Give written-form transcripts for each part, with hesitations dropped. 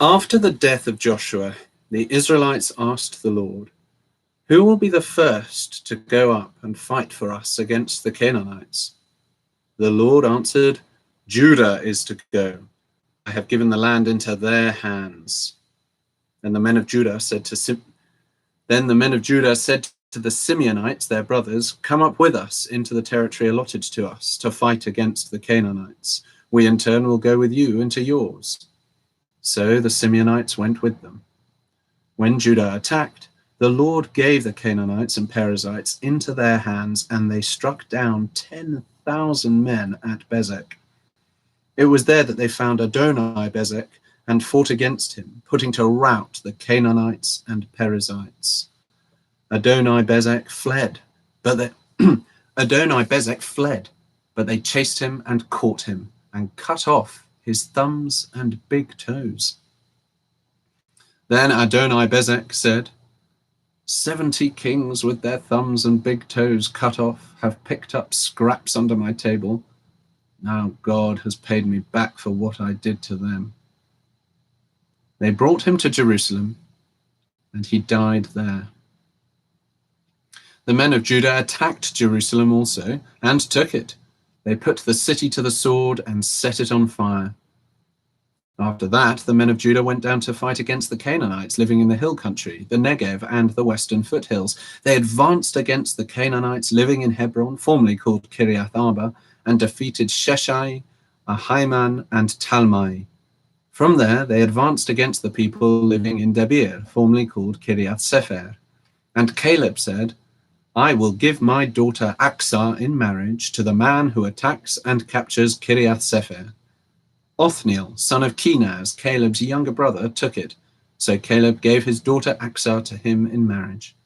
After the death of Joshua, the Israelites asked the Lord, "Who will be the first to go up and fight for us against the Canaanites?" The Lord answered, "Judah is to go. I have given the land into their hands." Then the men of Judah said to the Simeonites, their brothers, "Come up with us into the territory allotted to us to fight against the Canaanites. We in turn will go with you into yours." So the Simeonites went with them. When Judah attacked, the Lord gave the Canaanites and Perizzites into their hands, and they struck down 10,000 men at Bezek. It was there that they found Adoni-Bezek and fought against him, putting to rout the Canaanites and Perizzites. Adoni-Bezek fled, but they chased him and caught him and cut off his thumbs and big toes. Then Adoni-Bezek said, 70 kings with their thumbs and big toes cut off have picked up scraps under my table. Now God has paid me back for what I did to them. They brought him to Jerusalem, and he died there. The men of Judah attacked Jerusalem also, and took it. They put the city to the sword and set it on fire. After that, the men of Judah went down to fight against the Canaanites living in the hill country, the Negev, and the western foothills. They advanced against the Canaanites living in Hebron, formerly called Kiriath Arba, and defeated Sheshai, Ahiman, and Talmai. From there, they advanced against the people living in Debir, formerly called Kiriath Sefer. And Caleb said, "I will give my daughter Aksah in marriage to the man who attacks and captures Kiriath Sefer." Othniel, son of Kenaz, Caleb's younger brother, took it, so Caleb gave his daughter Aksah to him in marriage.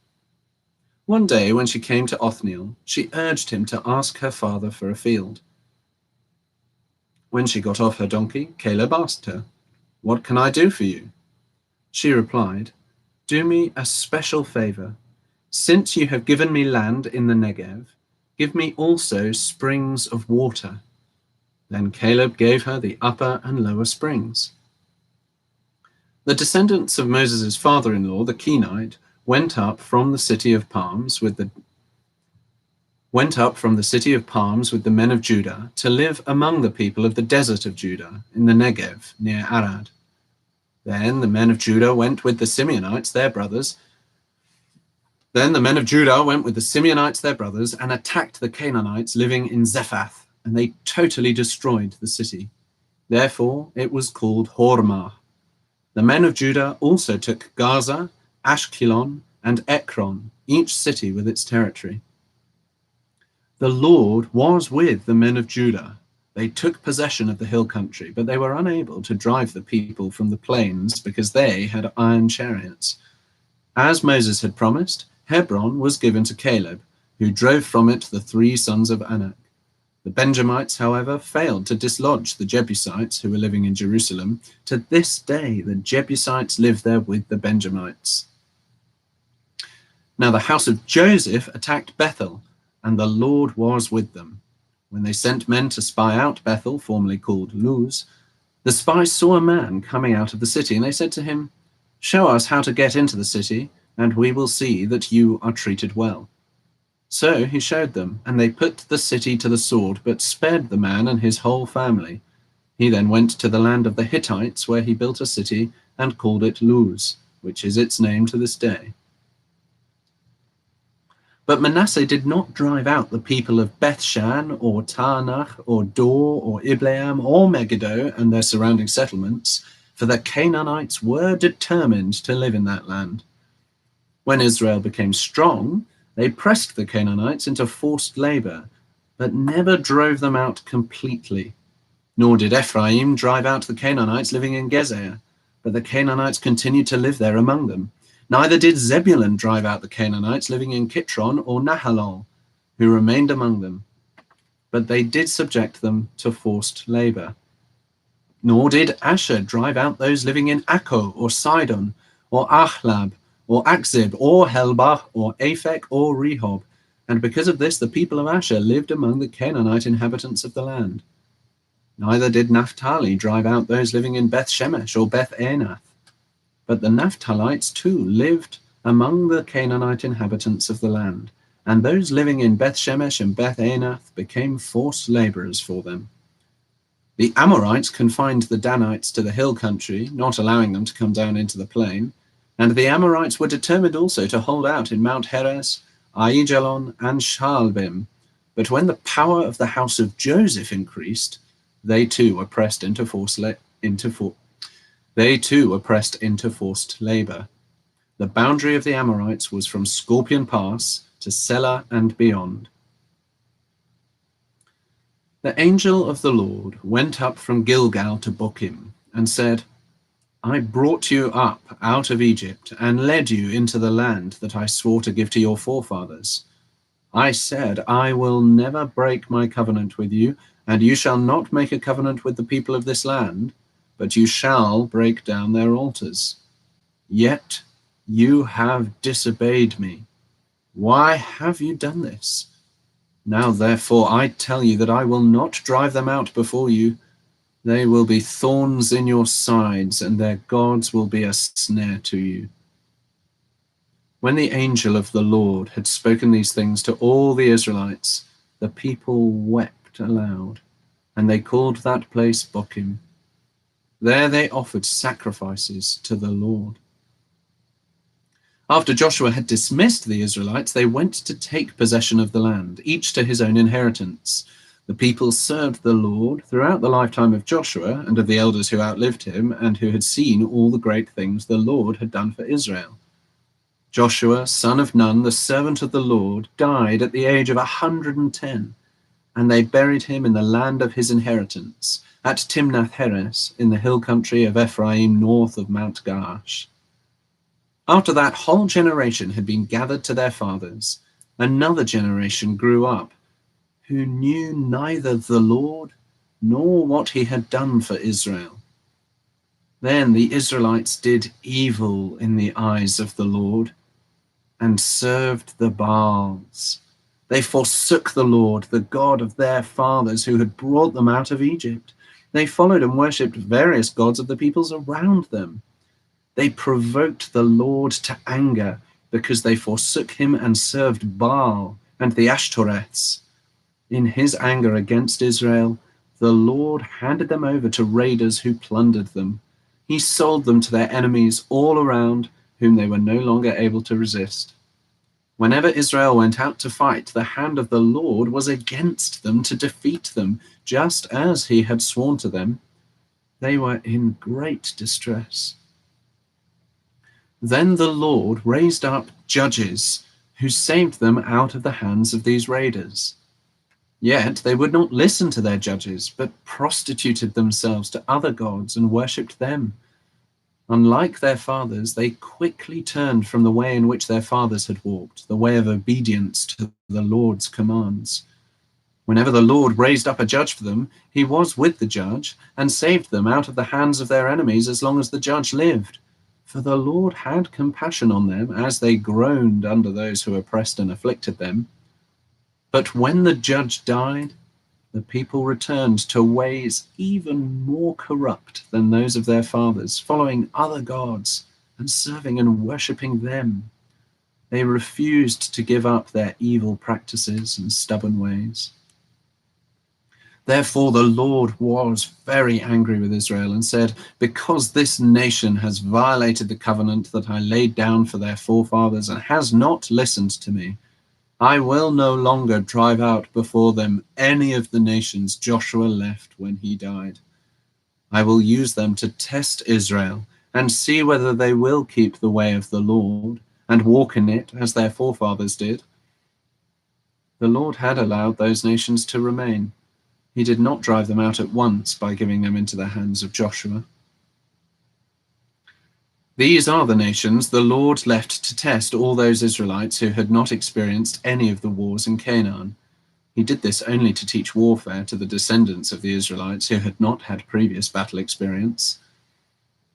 One day when she came to Othniel, she urged him to ask her father for a field. When she got off her donkey, Caleb asked her, "What can I do for you?" She replied, "Do me a special favor. Since you have given me land in the Negev, give me also springs of water." Then Caleb gave her the upper and lower springs. The descendants of Moses' father-in-law, the Kenite, went up from the city of palms with the men of Judah to live among the people of the desert of Judah in the Negev near Arad. Then the men of Judah went with the Simeonites, their brothers, and attacked the Canaanites living in Zephath, and they totally destroyed the city. Therefore it was called Hormah. The men of Judah also took Gaza, Ashkelon, and Ekron, each city with its territory. The Lord was with the men of Judah. They took possession of the hill country, but they were unable to drive the people from the plains because they had iron chariots. As Moses had promised, Hebron was given to Caleb, who drove from it the 3 sons of Anak. The Benjamites, however, failed to dislodge the Jebusites who were living in Jerusalem. To this day, the Jebusites live there with the Benjamites. Now the house of Joseph attacked Bethel, and the Lord was with them. When they sent men to spy out Bethel, formerly called Luz, the spies saw a man coming out of the city, and they said to him, "Show us how to get into the city, and we will see that you are treated well." So he showed them, and they put the city to the sword, but spared the man and his whole family. He then went to the land of the Hittites, where he built a city and called it Luz, which is its name to this day. But Manasseh did not drive out the people of Bethshan, or Taanach, or Dor, or Ibleam, or Megiddo, and their surrounding settlements, for the Canaanites were determined to live in that land. When Israel became strong, they pressed the Canaanites into forced labor, but never drove them out completely. Nor did Ephraim drive out the Canaanites living in Gezer, but the Canaanites continued to live there among them. Neither did Zebulun drive out the Canaanites living in Kitron or Nahalol, who remained among them, but they did subject them to forced labor. Nor did Asher drive out those living in Akko or Sidon or Ahlab, or Akzib, or Helbah, or Aphek, or Rehob, and because of this the people of Asher lived among the Canaanite inhabitants of the land. Neither did Naphtali drive out those living in Beth Shemesh or Beth Anath. But the Naphtalites too lived among the Canaanite inhabitants of the land, and those living in Beth Shemesh and Beth Anath became forced laborers for them. The Amorites confined the Danites to the hill country, not allowing them to come down into the plain, and the Amorites were determined also to hold out in Mount Heres, Aijalon, and Shaalbim. But when the power of the house of Joseph increased, they too were pressed into forced labor. The boundary of the Amorites was from Scorpion Pass to Selah and beyond. The angel of the Lord went up from Gilgal to Bochim and said, I brought you up out of Egypt and led you into the land that I swore to give to your forefathers. I said, I will never break my covenant with you, and you shall not make a covenant with the people of this land, but you shall break down their altars. Yet you have disobeyed me. Why have you done this? Now therefore I tell you that I will not drive them out before you. They will be thorns in your sides, and their gods will be a snare to you. When the angel of the Lord had spoken these things to all the Israelites, the people wept aloud, and they called that place Bochim. There they offered sacrifices to the Lord. After Joshua had dismissed the Israelites, they went to take possession of the land, each to his own inheritance. The people served the Lord throughout the lifetime of Joshua and of the elders who outlived him and who had seen all the great things the Lord had done for Israel. Joshua, son of Nun, the servant of the Lord, died at the age of 110, and they buried him in the land of his inheritance, at Timnath-Heres, in the hill country of Ephraim, north of Mount Gaash. After that whole generation had been gathered to their fathers, another generation grew up, who knew neither the Lord nor what he had done for Israel. Then the Israelites did evil in the eyes of the Lord and served the Baals. They forsook the Lord, the God of their fathers, who had brought them out of Egypt. They followed and worshipped various gods of the peoples around them. They provoked the Lord to anger because they forsook him and served Baal and the Ashtoreths. In his anger against Israel, the Lord handed them over to raiders who plundered them. He sold them to their enemies all around, whom they were no longer able to resist. Whenever Israel went out to fight, the hand of the Lord was against them to defeat them, just as he had sworn to them. They were in great distress. Then the Lord raised up judges who saved them out of the hands of these raiders. Yet they would not listen to their judges, but prostituted themselves to other gods and worshipped them. Unlike their fathers, they quickly turned from the way in which their fathers had walked, the way of obedience to the Lord's commands. Whenever the Lord raised up a judge for them, he was with the judge and saved them out of the hands of their enemies as long as the judge lived. For the Lord had compassion on them as they groaned under those who oppressed and afflicted them. But when the judge died, the people returned to ways even more corrupt than those of their fathers, following other gods and serving and worshipping them. They refused to give up their evil practices and stubborn ways. Therefore the Lord was very angry with Israel and said, because this nation has violated the covenant that I laid down for their forefathers and has not listened to me, I will no longer drive out before them any of the nations Joshua left when he died. I will use them to test Israel and see whether they will keep the way of the Lord and walk in it as their forefathers did. The Lord had allowed those nations to remain. He did not drive them out at once by giving them into the hands of Joshua. These are the nations the Lord left to test all those Israelites who had not experienced any of the wars in Canaan. He did this only to teach warfare to the descendants of the Israelites who had not had previous battle experience.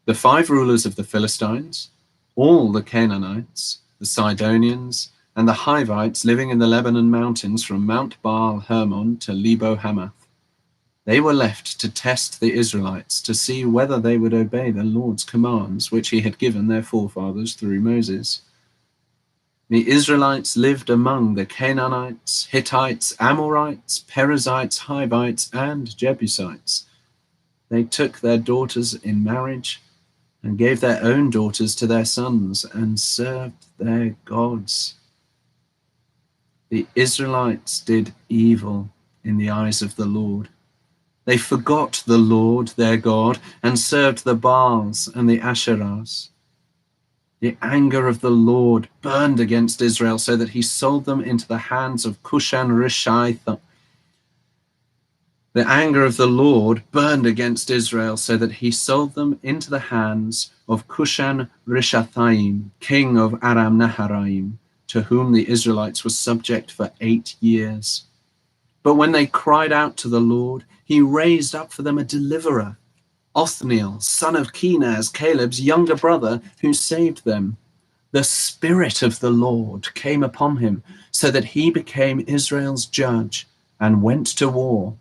The 5 rulers of the Philistines, all the Canaanites, the Sidonians, and the Hivites living in the Lebanon mountains from Mount Baal Hermon to Lebo Hamath. They were left to test the Israelites to see whether they would obey the Lord's commands, which he had given their forefathers through Moses. The Israelites lived among the Canaanites, Hittites, Amorites, Perizzites, Hivites, and Jebusites. They took their daughters in marriage and gave their own daughters to their sons and served their gods. The Israelites did evil in the eyes of the Lord. They forgot the Lord their God and served the Baals and the Asherahs. The anger of the Lord burned against Israel so that he sold them into the hands of Cushan-Rishathaim. The anger of the Lord burned against Israel so that he sold them into the hands of Cushan-Rishathaim, king of Aram-Naharaim, to whom the Israelites were subject for 8 years. But when they cried out to the Lord, he raised up for them a deliverer, Othniel, son of Kenaz, Caleb's younger brother, who saved them. The Spirit of the Lord came upon him, so that he became Israel's judge and went to war.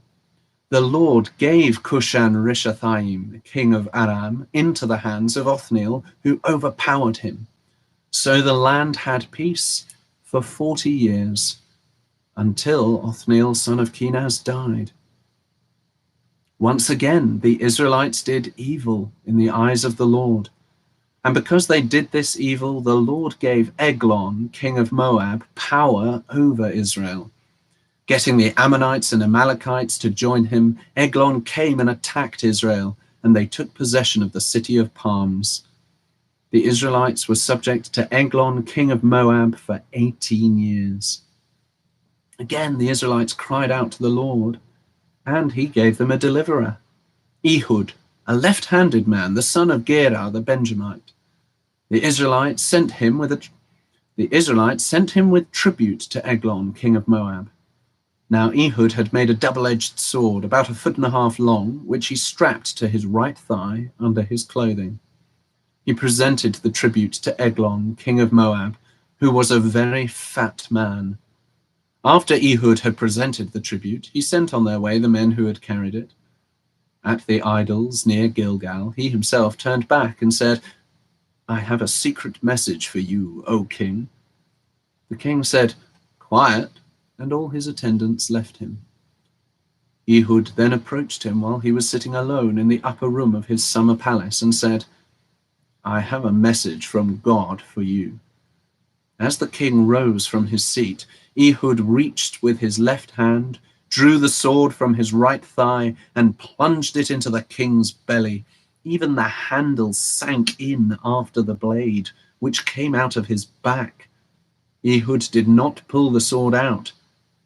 The Lord gave Cushan-Rishathaim, king of Aram, into the hands of Othniel, who overpowered him. So the land had peace for 40 years, until Othniel, son of Kenaz, died. Once again, the Israelites did evil in the eyes of the Lord. And because they did this evil, the Lord gave Eglon, king of Moab, power over Israel. Getting the Ammonites and Amalekites to join him, Eglon came and attacked Israel, and they took possession of the city of palms. The Israelites were subject to Eglon, king of Moab, for 18 years. Again, the Israelites cried out to the Lord, and he gave them a deliverer, Ehud, a left-handed man, the son of Gera the Benjamite. The Israelites sent him with tribute to Eglon, king of Moab. Now Ehud had made a double-edged sword, about 1.5 feet long, which he strapped to his right thigh under his clothing. He presented the tribute to Eglon, king of Moab, who was a very fat man. After Ehud had presented the tribute, he sent on their way the men who had carried it. At the idols near Gilgal, he himself turned back and said, "I have a secret message for you, O king." The king said, "Quiet," and all his attendants left him. Ehud then approached him while he was sitting alone in the upper room of his summer palace and said, "I have a message from God for you." As the king rose from his seat, Ehud reached with his left hand, drew the sword from his right thigh, and plunged it into the king's belly. Even the handle sank in after the blade, which came out of his back. Ehud did not pull the sword out,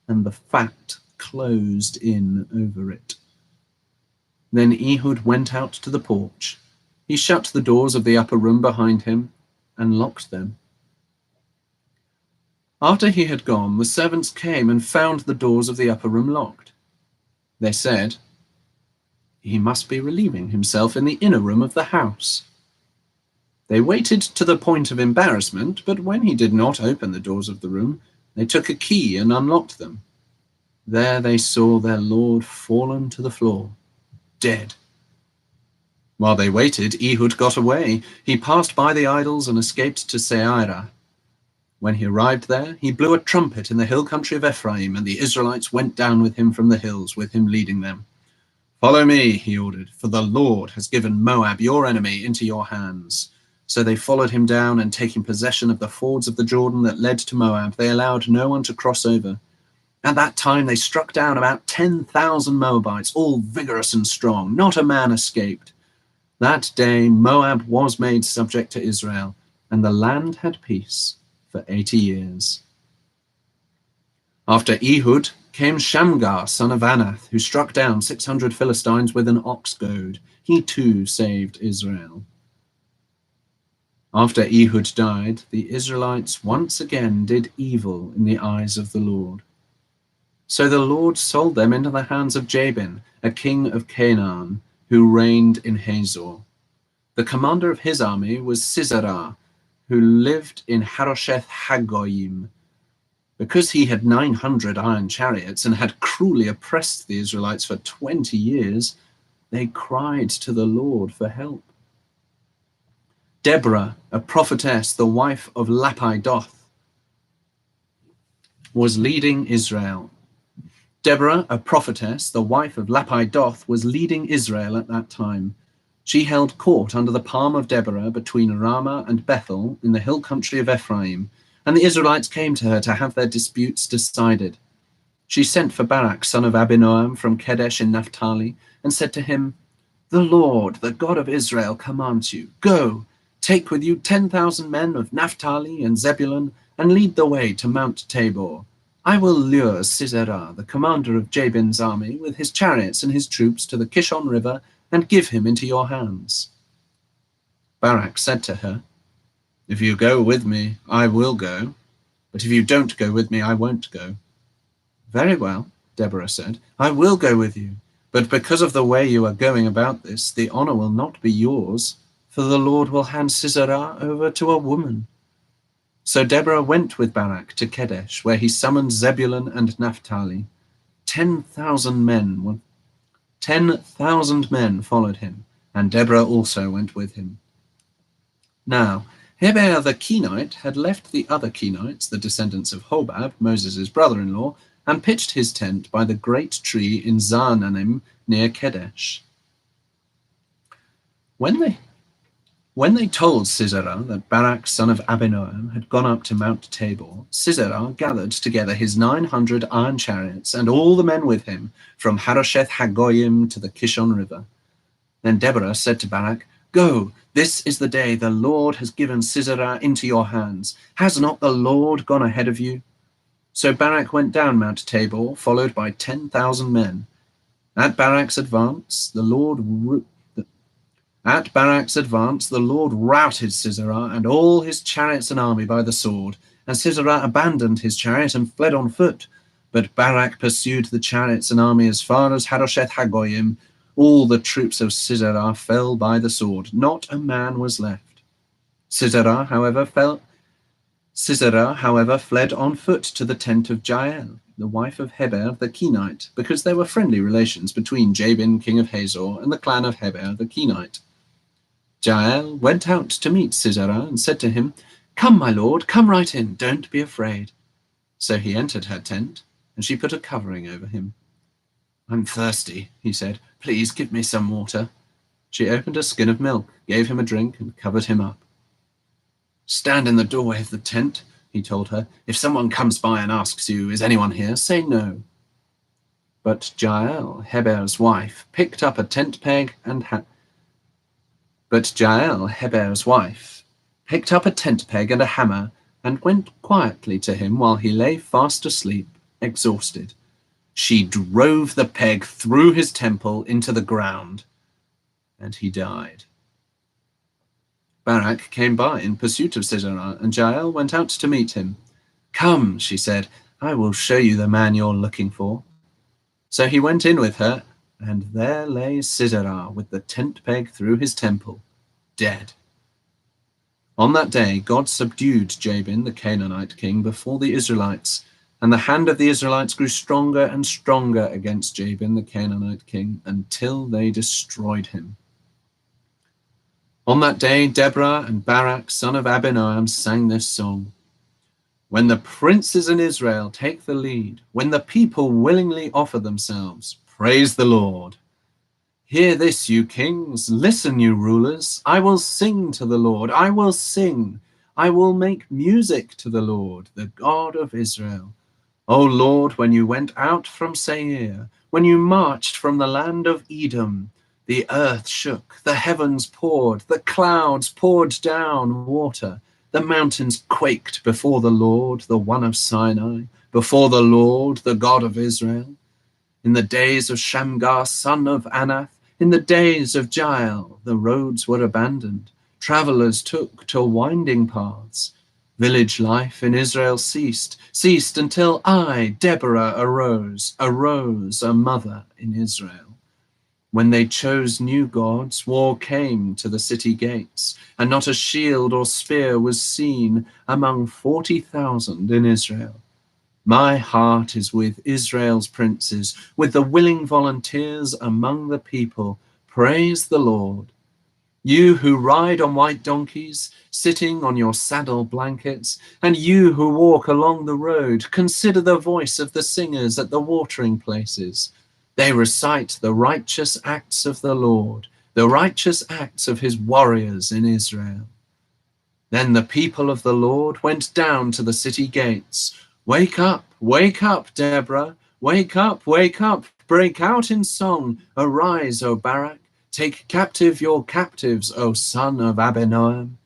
and the fat closed in over it. Then Ehud went out to the porch. He shut the doors of the upper room behind him and locked them. After he had gone, the servants came and found the doors of the upper room locked. They said, "He must be relieving himself in the inner room of the house." They waited to the point of embarrassment, but when he did not open the doors of the room, they took a key and unlocked them. There they saw their lord fallen to the floor, dead. While they waited, Ehud got away. He passed by the idols and escaped to Seirah. When he arrived there, he blew a trumpet in the hill country of Ephraim, and the Israelites went down with him from the hills, with him leading them. "Follow me," he ordered, "for the Lord has given Moab, your enemy, into your hands." So they followed him down, and taking possession of the fords of the Jordan that led to Moab, they allowed no one to cross over. At that time they struck down about 10,000 Moabites, all vigorous and strong. Not a man escaped. That day Moab was made subject to Israel, and the land had peace for 80 years. After Ehud came Shamgar, son of Anath, who struck down 600 Philistines with an ox goad. He too saved Israel. After Ehud died, the Israelites once again did evil in the eyes of the Lord. So the Lord sold them into the hands of Jabin, a king of Canaan, who reigned in Hazor. The commander of his army was Sisera, who lived in Harosheth Haggoyim. Because he had 900 iron chariots and had cruelly oppressed the Israelites for 20 years, they cried to the Lord for help. Deborah, a prophetess, the wife of Lapidoth, was leading Israel. Deborah, a prophetess, the wife of Lapidoth, was leading Israel at that time. She held court under the palm of Deborah between Ramah and Bethel in the hill country of Ephraim, and the Israelites came to her to have their disputes decided. She sent for Barak, son of Abinoam, from Kedesh in Naphtali, and said to him, "The Lord, the God of Israel, commands you, go, take with you 10,000 men of Naphtali and Zebulun, and lead the way to Mount Tabor. I will lure Sisera, the commander of Jabin's army, with his chariots and his troops to the Kishon River, and give him into your hands." Barak said to her, "If you go with me, I will go, but if you don't go with me, I won't go." "Very well," Deborah said, "I will go with you, but because of the way you are going about this, the honor will not be yours, for the Lord will hand Sisera over to a woman." So Deborah went with Barak to Kedesh, where he summoned Zebulun and Naphtali. 10,000 men followed him, and Deborah also went with him. Now, Heber the Kenite had left the other Kenites, the descendants of Hobab, Moses' brother-in-law, and pitched his tent by the great tree in Zaanannim near Kedesh. When they told Sisera that Barak, son of Abinoam, had gone up to Mount Tabor, Sisera gathered together his 900 iron chariots and all the men with him from Harosheth Hagoyim to the Kishon River. Then Deborah said to Barak, "Go, this is the day the Lord has given Sisera into your hands. Has not the Lord gone ahead of you?" So Barak went down Mount Tabor, followed by 10,000 men. At Barak's advance, the Lord routed Sisera and all his chariots and army by the sword, and Sisera abandoned his chariot and fled on foot. But Barak pursued the chariots and army as far as Harosheth Hagoyim. All the troops of Sisera fell by the sword. Not a man was left. Sisera, however, fled on foot to the tent of Jael, the wife of Heber the Kenite, because there were friendly relations between Jabin, king of Hazor, and the clan of Heber the Kenite. Jael went out to meet Sisera and said to him, "Come, my lord, come right in, don't be afraid." So he entered her tent, and she put a covering over him. "I'm thirsty," he said. "Please give me some water." She opened a skin of milk, gave him a drink, and covered him up. "Stand in the doorway of the tent," he told her. "If someone comes by and asks you, 'Is anyone here?' say no." But Jael, Heber's wife, picked up a tent peg and a hammer and went quietly to him while he lay fast asleep, exhausted. She drove the peg through his temple into the ground, and he died. Barak came by in pursuit of Sisera, and Jael went out to meet him. "Come," she said, "I will show you the man you're looking for." So he went in with her, and there lay Sisera with the tent peg through his temple, dead. On that day, God subdued Jabin, the Canaanite king, before the Israelites, and the hand of the Israelites grew stronger and stronger against Jabin, the Canaanite king, until they destroyed him. On that day, Deborah and Barak, son of Abinoam, sang this song. "When the princes in Israel take the lead, when the people willingly offer themselves, praise the Lord. Hear this, you kings, listen, you rulers. I will sing to the Lord, I will sing. I will make music to the Lord, the God of Israel. O Lord, when you went out from Seir, when you marched from the land of Edom, the earth shook, the heavens poured, the clouds poured down water, the mountains quaked before the Lord, the one of Sinai, before the Lord, the God of Israel. In the days of Shamgar, son of Anath, in the days of Jael, the roads were abandoned. Travelers took to winding paths. Village life in Israel ceased until I, Deborah, arose, a mother in Israel. When they chose new gods, war came to the city gates, and not a shield or spear was seen among 40,000 in Israel. My heart is with Israel's princes, with the willing volunteers among the people. Praise the Lord. You who ride on white donkeys, sitting on your saddle blankets, and you who walk along the road, consider the voice of the singers at the watering places. They recite the righteous acts of the Lord, the righteous acts of his warriors in Israel. Then the people of the Lord went down to the city gates. Wake up, Deborah. Wake up, break out in song. Arise, O Barak. Take captive your captives, O son of Abinoam.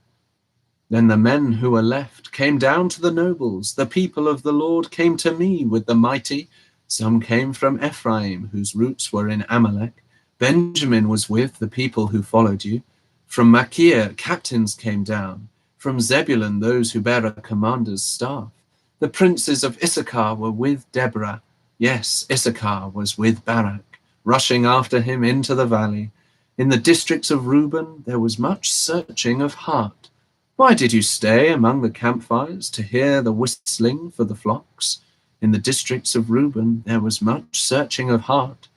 Then the men who were left came down to the nobles. The people of the Lord came to me with the mighty. Some came from Ephraim, whose roots were in Amalek. Benjamin was with the people who followed you. From Machir, captains came down. From Zebulun, those who bear a commander's staff. The princes of Issachar were with Deborah. Yes, Issachar was with Barak, rushing after him into the valley. In the districts of Reuben, there was much searching of heart. Why did you stay among the campfires to hear the whistling for the flocks? In the districts of Reuben, there was much searching of heart.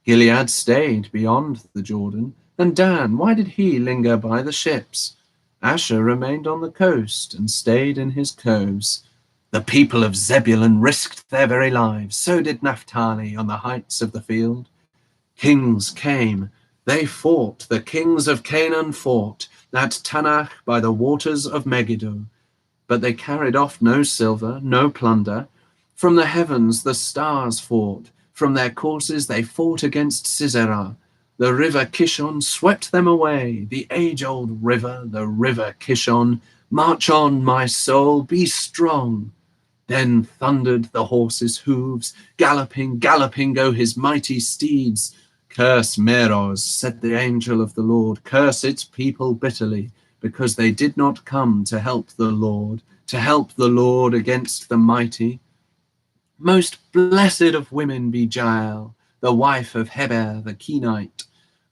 Gilead stayed beyond the Jordan, and Dan, why did he linger by the ships? Asher remained on the coast and stayed in his coves. The people of Zebulun risked their very lives. So did Naphtali on the heights of the field. Kings came. They fought. The kings of Canaan fought at Tanach by the waters of Megiddo. But they carried off no silver, no plunder. From the heavens the stars fought. From their courses they fought against Sisera. The river Kishon swept them away, the age-old river, the river Kishon. March on, my soul, be strong. Then thundered the horses' hooves, galloping, galloping go his mighty steeds. Curse Meroz, said the angel of the Lord, curse its people bitterly, because they did not come to help the Lord against the mighty. Most blessed of women be Jael, the wife of Heber the Kenite.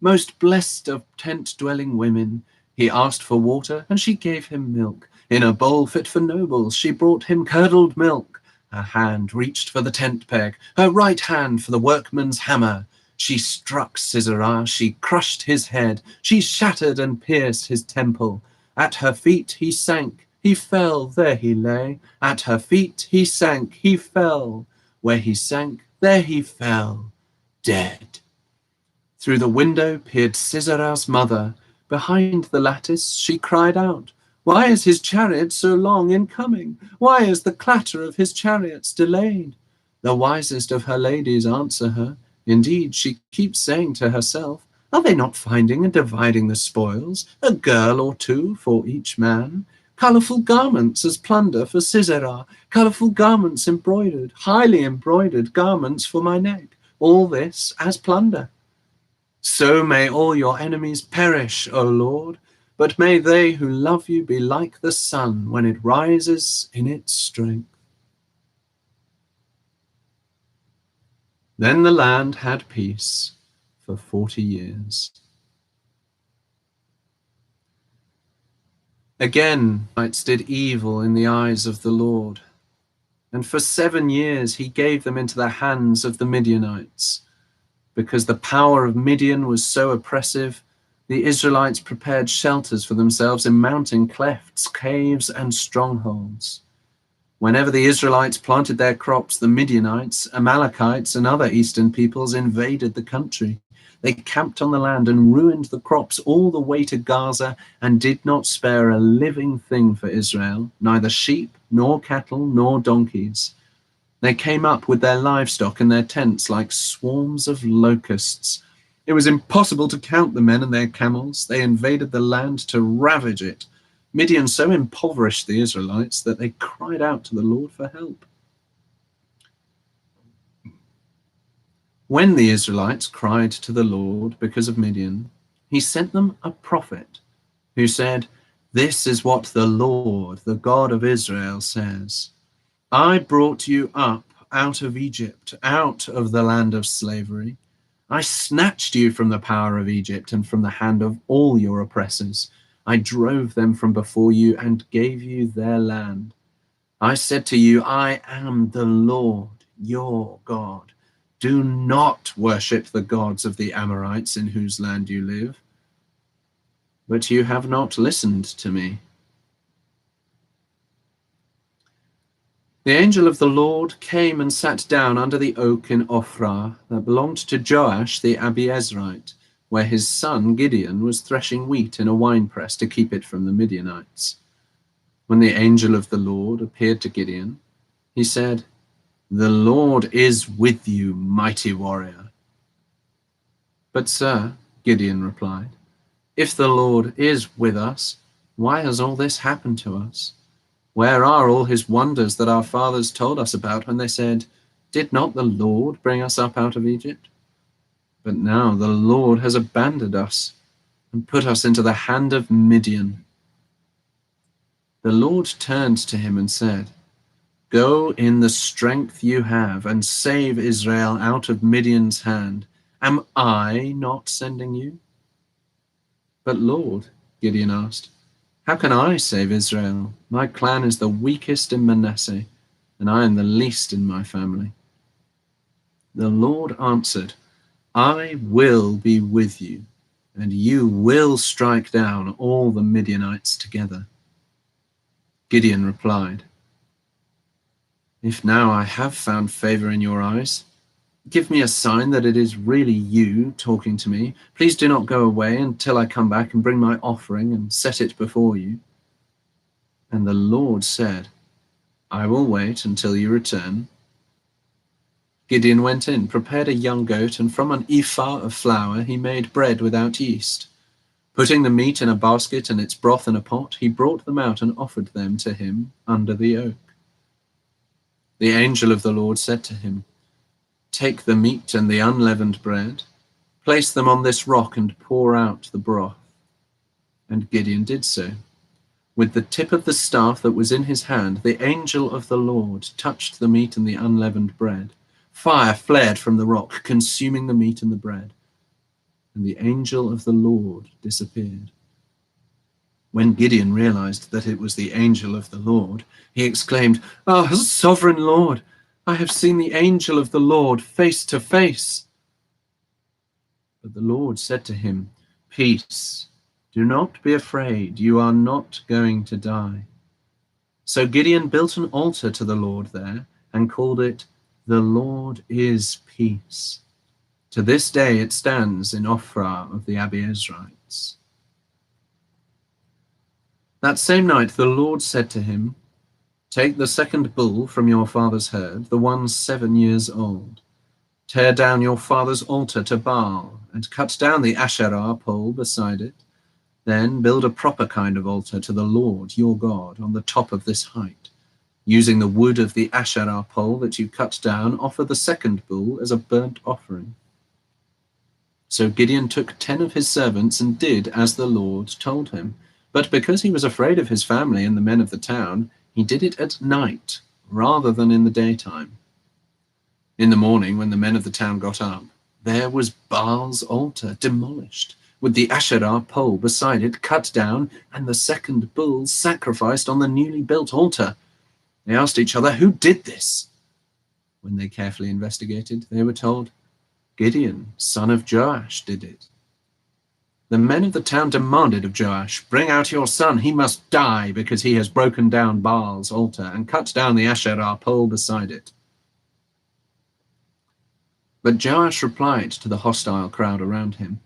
Most blessed of tent-dwelling women. He asked for water, and she gave him milk. In a bowl fit for nobles, she brought him curdled milk. Her hand reached for the tent peg, her right hand for the workman's hammer. She struck Sisera, she crushed his head, she shattered and pierced his temple. At her feet he sank, he fell, there he lay. At her feet he sank, he fell. Where he sank, there he fell, dead. Through the window peered Sisera's mother. Behind the lattice she cried out, why is his chariot so long in coming? Why is the clatter of his chariots delayed? The wisest of her ladies answer her. Indeed, she keeps saying to herself, are they not finding and dividing the spoils, a girl or two for each man? Colourful garments as plunder for Sisera, colourful garments embroidered, highly embroidered garments for my neck, all this as plunder. So may all your enemies perish, O Lord, but may they who love you be like the sun when it rises in its strength. Then the land had peace for 40 years. Again, Midianites did evil in the eyes of the Lord, and for 7 years he gave them into the hands of the Midianites. Because the power of Midian was so oppressive, the Israelites prepared shelters for themselves in mountain clefts, caves, and strongholds. Whenever the Israelites planted their crops, the Midianites, Amalekites, and other eastern peoples invaded the country. They camped on the land and ruined the crops all the way to Gaza and did not spare a living thing for Israel, neither sheep, nor cattle, nor donkeys. They came up with their livestock and their tents like swarms of locusts. It was impossible to count the men and their camels. They invaded the land to ravage it. Midian so impoverished the Israelites that they cried out to the Lord for help. When the Israelites cried to the Lord because of Midian, he sent them a prophet who said, "This is what the Lord, the God of Israel, says. I brought you up out of Egypt, out of the land of slavery. I snatched you from the power of Egypt and from the hand of all your oppressors. I drove them from before you and gave you their land. I said to you, I am the Lord, your God. Do not worship the gods of the Amorites in whose land you live. But you have not listened to me. The angel of the Lord came and sat down under the oak in Ophrah that belonged to Joash the Abiezrite, where his son Gideon was threshing wheat in a winepress to keep it from the Midianites. When the angel of the Lord appeared to Gideon, he said, "The Lord is with you, mighty warrior." "But, sir," Gideon replied, "if the Lord is with us, why has all this happened to us? Where are all his wonders that our fathers told us about when they said, 'Did not the Lord bring us up out of Egypt?' But now the Lord has abandoned us and put us into the hand of Midian." The Lord turned to him and said, "Go in the strength you have and save Israel out of Midian's hand. Am I not sending you?" "But Lord," Gideon asked, "how can I save Israel? My clan is the weakest in Manasseh, and I am the least in my family." The Lord answered, "I will be with you, and you will strike down all the Midianites together." Gideon replied, "If now I have found favor in your eyes, give me a sign that it is really you talking to me. Please do not go away until I come back and bring my offering and set it before you." And the Lord said, "I will wait until you return." Gideon went in, prepared a young goat, and from an ephah of flour he made bread without yeast. Putting the meat in a basket and its broth in a pot, he brought them out and offered them to him under the oak. The angel of the Lord said to him, "Take the meat and the unleavened bread, place them on this rock and pour out the broth." And Gideon did so. With the tip of the staff that was in his hand, the angel of the Lord touched the meat and the unleavened bread. Fire flared from the rock, consuming the meat and the bread, and the angel of the Lord disappeared. When Gideon realized that it was the angel of the Lord, he exclaimed, "Ah, sovereign Lord, I have seen the angel of the Lord face to face." But the Lord said to him, "Peace, do not be afraid, you are not going to die." So Gideon built an altar to the Lord there and called it, "The Lord is Peace." To this day it stands in Ophrah of the Abiezrites. That same night the Lord said to him, "Take the second bull from your father's herd, the one 7 years old. Tear down your father's altar to Baal and cut down the Asherah pole beside it. Then build a proper kind of altar to the Lord your God on the top of this height. Using the wood of the Asherah pole that you cut down, offer the second bull as a burnt offering." So Gideon took 10 of his servants and did as the Lord told him. But because he was afraid of his family and the men of the town, he did it at night rather than in the daytime. In the morning, when the men of the town got up, there was Baal's altar demolished, with the Asherah pole beside it cut down, and the second bull sacrificed on the newly built altar. They asked each other, "Who did this?" When they carefully investigated, they were told, "Gideon, son of Joash, did it." The men of the town demanded of Joash, "Bring out your son, he must die because he has broken down Baal's altar and cut down the Asherah pole beside it." But Joash replied to the hostile crowd around him,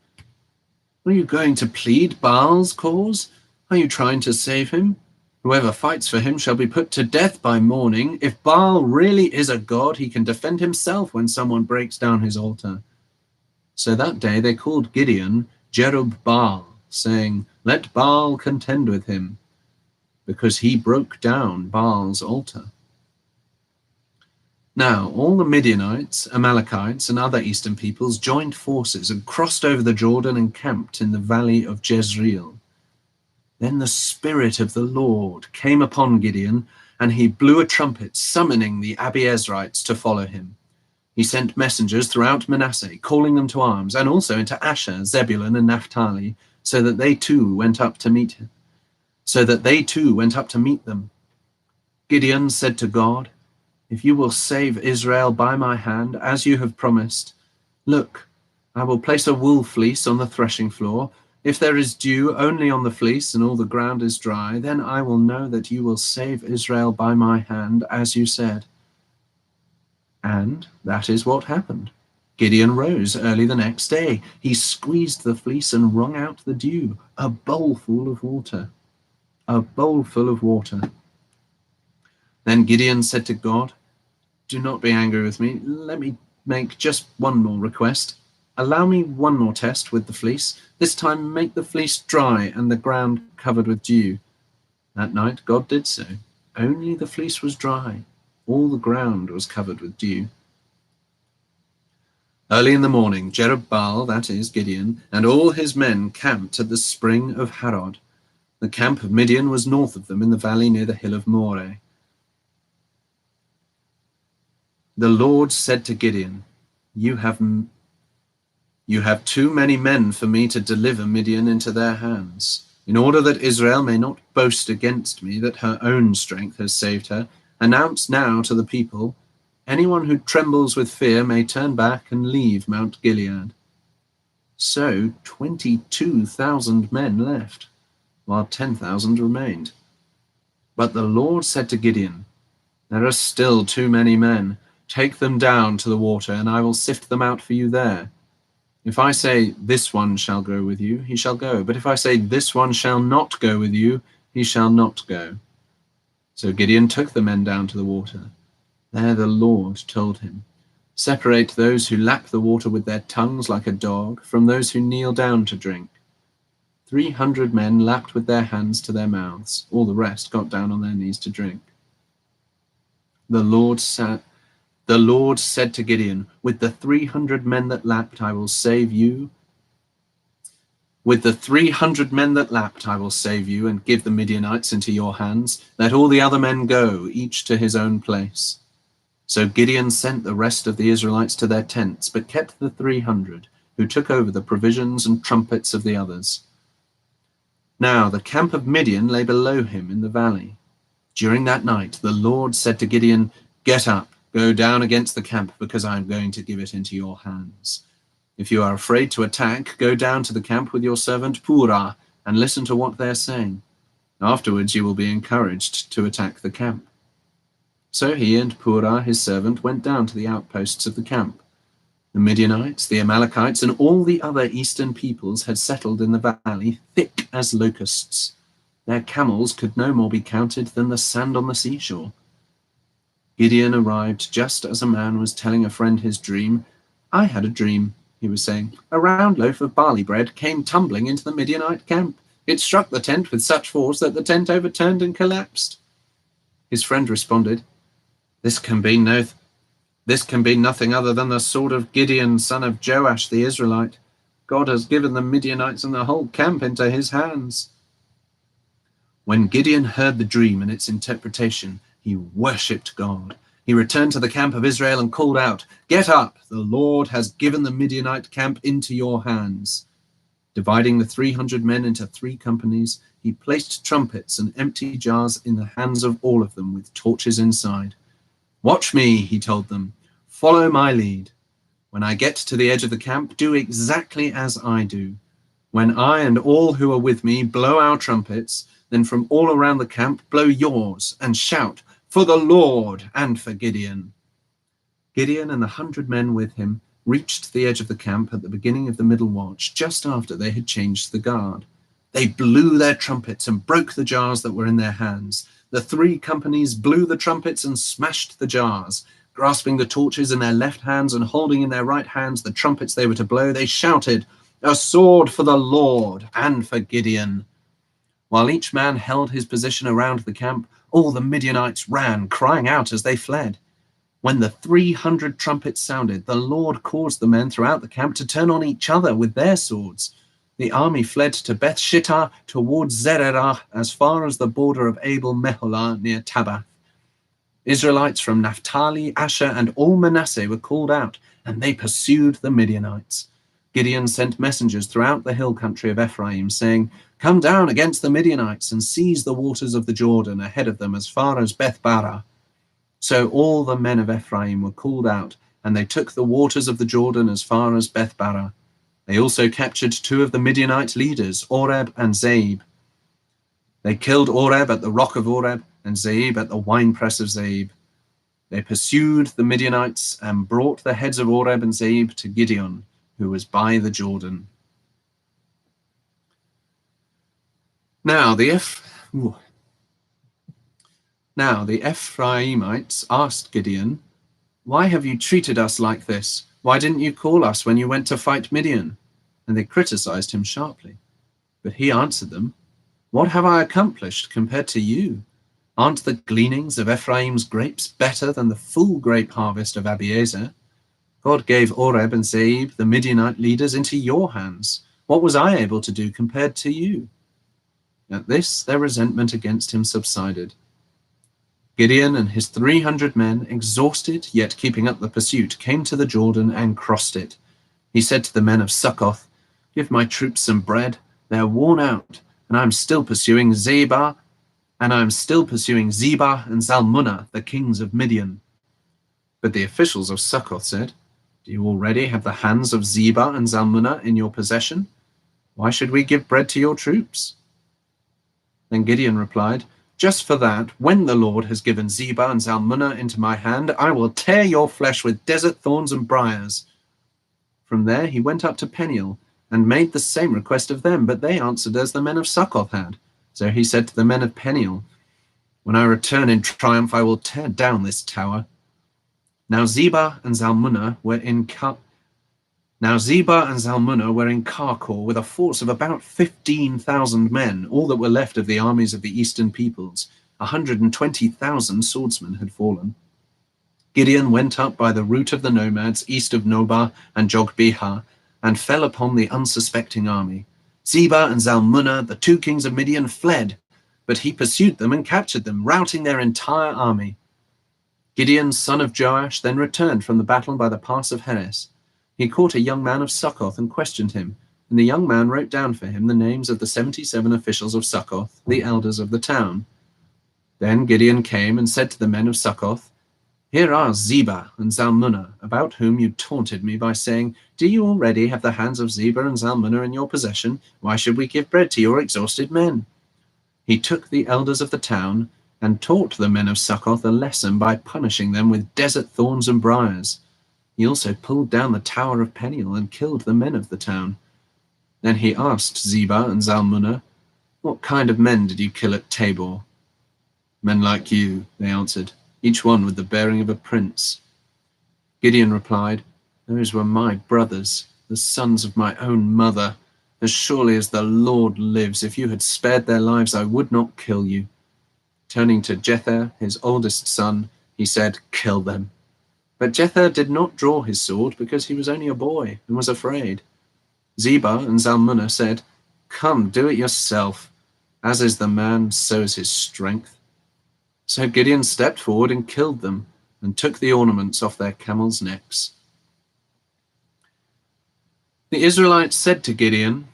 "Are you going to plead Baal's cause? Are you trying to save him? Whoever fights for him shall be put to death by morning. If Baal really is a god, he can defend himself when someone breaks down his altar." So that day they called Gideon Jerub-Baal, saying, "Let Baal contend with him," because he broke down Baal's altar. Now all the Midianites, Amalekites, and other eastern peoples joined forces and crossed over the Jordan and camped in the valley of Jezreel. Then the Spirit of the Lord came upon Gideon, and he blew a trumpet, summoning the Abiezrites to follow him. He sent messengers throughout Manasseh, calling them to arms, and also into Asher, Zebulun, and Naphtali, so that they too went up to meet them. Gideon said to God, "If you will save Israel by my hand, as you have promised, look, I will place a wool fleece on the threshing floor. If there is dew only on the fleece and all the ground is dry, then I will know that you will save Israel by my hand, as you said." And that is what happened. Gideon rose early the next day. He squeezed the fleece and wrung out the dew, a bowl full of water. A bowl full of water. Then Gideon said to God, "Do not be angry with me. Let me make just one more request. Allow me one more test with the fleece. This time make the fleece dry and the ground covered with dew." That night God did so. Only the fleece was dry. All the ground was covered with dew. Early in the morning, Jerubbaal, that is Gideon, and all his men camped at the spring of Harod. The camp of Midian was north of them in the valley near the hill of Moreh. The Lord said to Gideon, You have too many men for me to deliver Midian into their hands. In order that Israel may not boast against me that her own strength has saved her, announce now to the people, anyone who trembles with fear may turn back and leave Mount Gilead. So 22,000 men left, while 10,000 remained. But the Lord said to Gideon, There are still too many men. Take them down to the water, and I will sift them out for you there. If I say, This one shall go with you, he shall go. But if I say, This one shall not go with you, he shall not go. So Gideon took the men down to the water. There the Lord told him, Separate those who lap the water with their tongues like a dog from those who kneel down to drink. 300 men lapped with their hands to their mouths. All the rest got down on their knees to drink. The Lord said to Gideon, With the 300 men that lapped, I will save you. With the 300 men that lapped, I will save you and give the Midianites into your hands. Let all the other men go, each to his own place. So Gideon sent the rest of the Israelites to their tents, but kept the 300, who took over the provisions and trumpets of the others. Now the camp of Midian lay below him in the valley. During that night, the Lord said to Gideon, Get up, go down against the camp, because I am going to give it into your hands. If you are afraid to attack, go down to the camp with your servant Purah and listen to what they are saying. Afterwards you will be encouraged to attack the camp. So he and Purah, his servant, went down to the outposts of the camp. The Midianites, the Amalekites, and all the other eastern peoples had settled in the valley, thick as locusts. Their camels could no more be counted than the sand on the seashore. Gideon arrived just as a man was telling a friend his dream. I had a dream, he was saying. A round loaf of barley bread came tumbling into the Midianite camp. It struck the tent with such force that the tent overturned and collapsed. His friend responded, This can be nothing other than the sword of Gideon, son of Joash the Israelite. God has given the Midianites and the whole camp into his hands. When Gideon heard the dream and its interpretation, he worshipped God. He returned to the camp of Israel and called out, Get up, the Lord has given the Midianite camp into your hands. Dividing the 300 men into 3 companies, he placed trumpets and empty jars in the hands of all of them with torches inside. Watch me, he told them. Follow my lead. When I get to the edge of the camp, do exactly as I do. When I and all who are with me blow our trumpets, then from all around the camp blow yours and shout, For the Lord and for Gideon. Gideon and the 100 men with him reached the edge of the camp at the beginning of the middle watch, just after they had changed the guard. They blew their trumpets and broke the jars that were in their hands. The 3 companies blew the trumpets and smashed the jars. Grasping the torches in their left hands and holding in their right hands the trumpets they were to blow, they shouted, A sword for the Lord and for Gideon. While each man held his position around the camp, all the Midianites ran, crying out as they fled. When the 300 trumpets sounded, the Lord caused the men throughout the camp to turn on each other with their swords. The army fled to Beth Shittah towards Zererah, as far as the border of Abel Meholah near Tabath. Israelites from Naphtali, Asher, and all Manasseh were called out, and they pursued the Midianites. Gideon sent messengers throughout the hill country of Ephraim, saying, "Come down against the Midianites and seize the waters of the Jordan ahead of them as far as Beth-barah." So all the men of Ephraim were called out, and they took the waters of the Jordan as far as Beth-barah. They also captured 2 of the Midianite leaders, Oreb and Zeeb. They killed Oreb at the rock of Oreb and Zeeb at the winepress of Zeeb. They pursued the Midianites and brought the heads of Oreb and Zeeb to Gideon, who was by the Jordan. Now the Ephraimites asked Gideon, "Why have you treated us like this? Why didn't you call us when you went to fight Midian?" And they criticized him sharply. But he answered them, "What have I accomplished compared to you? Aren't the gleanings of Ephraim's grapes better than the full grape harvest of Abiezer? God gave Oreb and Zeeb, the Midianite leaders, into your hands. What was I able to do compared to you?" At this, their resentment against him subsided. Gideon and his 300 men, exhausted yet keeping up the pursuit, came to the Jordan and crossed it. He said to the men of Succoth, "Give my troops some bread. They are worn out, and I am still pursuing Zebah and Zalmunna, the kings of Midian." But the officials of Succoth said, "Do you already have the hands of Zebah and Zalmunna in your possession? Why should we give bread to your troops?" Then Gideon replied, "Just for that, when the Lord has given Zebah and Zalmunna into my hand, I will tear your flesh with desert thorns and briars." From there he went up to Peniel and made the same request of them, but they answered as the men of Succoth had. So he said to the men of Peniel, "When I return in triumph, I will tear down this tower." Now Zebah and Zalmunna were in Karkor with a force of about 15,000 men, all that were left of the armies of the eastern peoples. 120,000 swordsmen had fallen. Gideon went up by the route of the nomads east of Nobah and Jogbehah and fell upon the unsuspecting army. Zebah and Zalmunna, the 2 kings of Midian, fled, but he pursued them and captured them, routing their entire army. Gideon, son of Joash, then returned from the battle by the pass of Heres. He caught a young man of Succoth and questioned him, and the young man wrote down for him the names of the 77 officials of Succoth, the elders of the town. Then Gideon came and said to the men of Succoth, "Here are Zebah and Zalmunna, about whom you taunted me by saying, 'Do you already have the hands of Zebah and Zalmunna in your possession? Why should we give bread to your exhausted men?'" He took the elders of the town and taught the men of Succoth a lesson by punishing them with desert thorns and briars. He also pulled down the tower of Peniel and killed the men of the town. Then he asked Zebah and Zalmunna, "What kind of men did you kill at Tabor?" "Men like you," they answered, each one with the bearing of a prince. Gideon replied, "Those were my brothers, the sons of my own mother. As surely as the Lord lives, if you had spared their lives, I would not kill you." Turning to Jether, his oldest son, he said, "Kill them." But Jether did not draw his sword because he was only a boy and was afraid. Zebah and Zalmunna said, "Come, do it yourself. As is the man, so is his strength." So Gideon stepped forward and killed them and took the ornaments off their camels' necks. The Israelites said to Gideon,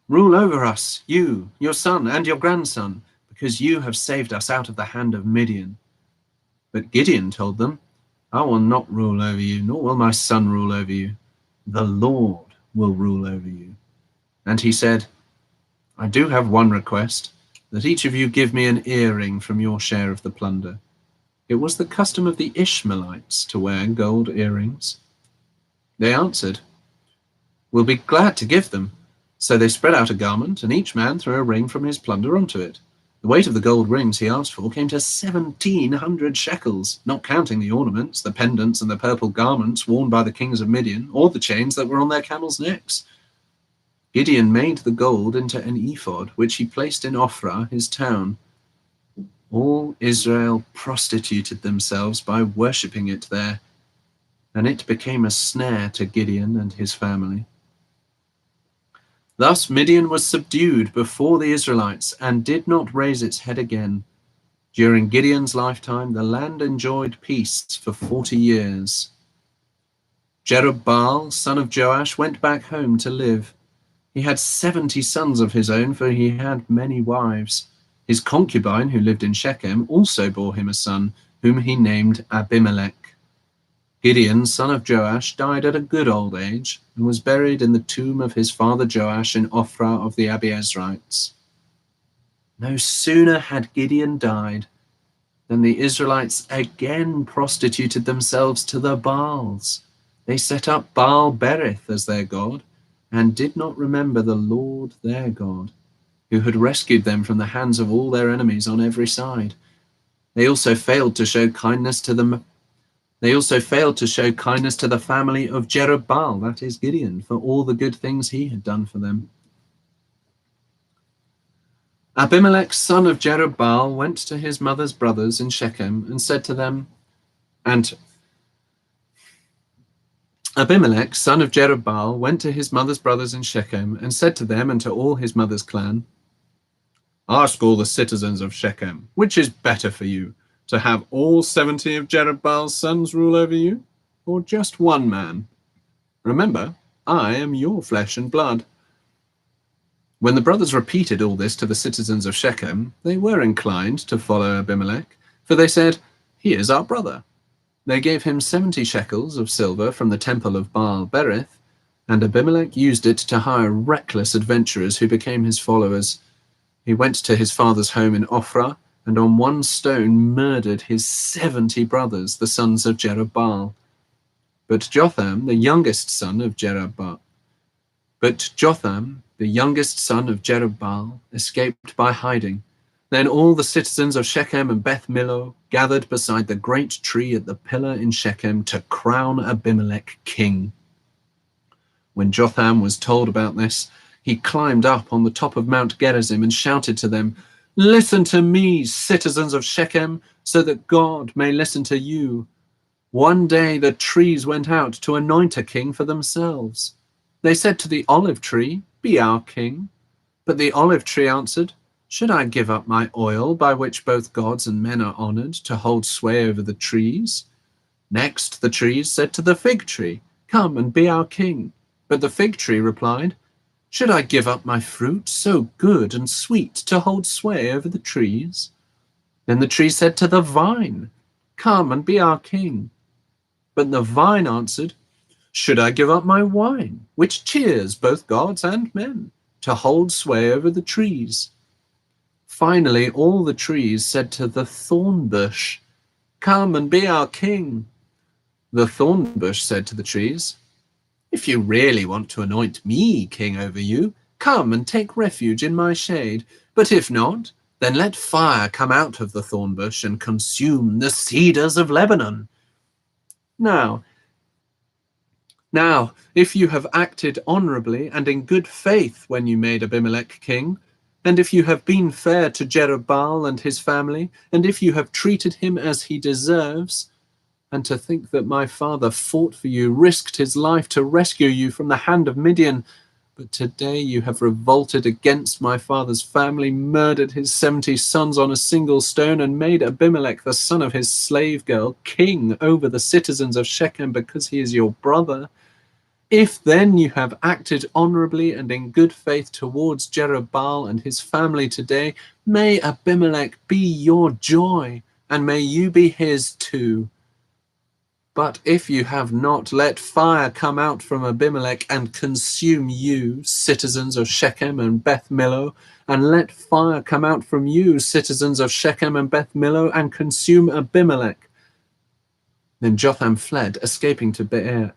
"Rule over us, you, your son, and your grandson, because you have saved us out of the hand of Midian." But Gideon told them, "I will not rule over you, nor will my son rule over you. The Lord will rule over you." And he said, "I do have one request, that each of you give me an earring from your share of the plunder." It was the custom of the Ishmaelites to wear gold earrings. They answered, "We'll be glad to give them." So they spread out a garment, and each man threw a ring from his plunder onto it. The weight of the gold rings he asked for came to 1,700 shekels, not counting the ornaments, the pendants, and the purple garments worn by the kings of Midian, or the chains that were on their camels' necks. Gideon made the gold into an ephod, which he placed in Ophrah, his town. All Israel prostituted themselves by worshipping it there, and it became a snare to Gideon and his family. Thus Midian was subdued before the Israelites and did not raise its head again. During Gideon's lifetime, the land enjoyed peace for 40 years. Jerubbaal, son of Joash, went back home to live. He had 70 sons of his own, for he had many wives. His concubine, who lived in Shechem, also bore him a son, whom he named Abimelech. Gideon, son of Joash, died at a good old age, and was buried in the tomb of his father Joash in Ophrah of the Abiezrites. No sooner had Gideon died than the Israelites again prostituted themselves to the Baals. They set up Baal Berith as their god, and did not remember the Lord their God, who had rescued them from the hands of all their enemies on every side. They also failed to show kindness to the family of Jerubbaal, that is Gideon, for all the good things he had done for them. Abimelech, son of Jerubbaal, went to his mother's brothers in Shechem and said to them, Abimelech, son of Jerubbaal, went to his mother's brothers in Shechem and said to them and to all his mother's clan, "Ask all the citizens of Shechem, which is better for you, to have all 70 of Jerubbaal's sons rule over you, or just one man? Remember, I am your flesh and blood." When the brothers repeated all this to the citizens of Shechem, they were inclined to follow Abimelech, for they said, "He is our brother." They gave him 70 shekels of silver from the temple of Baal Berith, and Abimelech used it to hire reckless adventurers who became his followers. He went to his father's home in Ophrah, and on one stone murdered his 70 brothers, the sons of Jerubbaal. But Jotham, the youngest son of Jerubbaal, escaped by hiding. Then all the citizens of Shechem and Beth Millo gathered beside the great tree at the pillar in Shechem to crown Abimelech king. When Jotham was told about this, he climbed up on the top of Mount Gerizim and shouted to them, "Listen to me, citizens of Shechem, so that God may listen to you." One day the trees went out to anoint a king for themselves. They said to the olive tree, "Be our king." But the olive tree answered, "Should I give up my oil, by which both gods and men are honored, to hold sway over the trees?" Next the trees said to the fig tree, "Come and be our king." But the fig tree replied, "Should I give up my fruit, so good and sweet, to hold sway over the trees?" Then the tree said to the vine, "Come and be our king." But the vine answered, "Should I give up my wine, which cheers both gods and men, to hold sway over the trees?" Finally, all the trees said to the thorn bush, "Come and be our king." The thorn bush said to the trees, "If you really want to anoint me king over you, come and take refuge in my shade. But if not, then let fire come out of the thorn bush and consume the cedars of Lebanon. Now, if you have acted honorably and in good faith when you made Abimelech king, and if you have been fair to Jerubbaal and his family, and if you have treated him as he deserves, and to think that my father fought for you, risked his life to rescue you from the hand of Midian, but today you have revolted against my father's family, murdered his 70 sons on a single stone, and made Abimelech, the son of his slave girl, king over the citizens of Shechem because he is your brother. If then you have acted honorably and in good faith towards Jerubbaal and his family today, may Abimelech be your joy, and may you be his too. But if you have not, let fire come out from Abimelech and consume you, citizens of Shechem and Beth Millo, and let fire come out from you, citizens of Shechem and Beth Millo, and consume Abimelech. Then Jotham fled, escaping to Beer.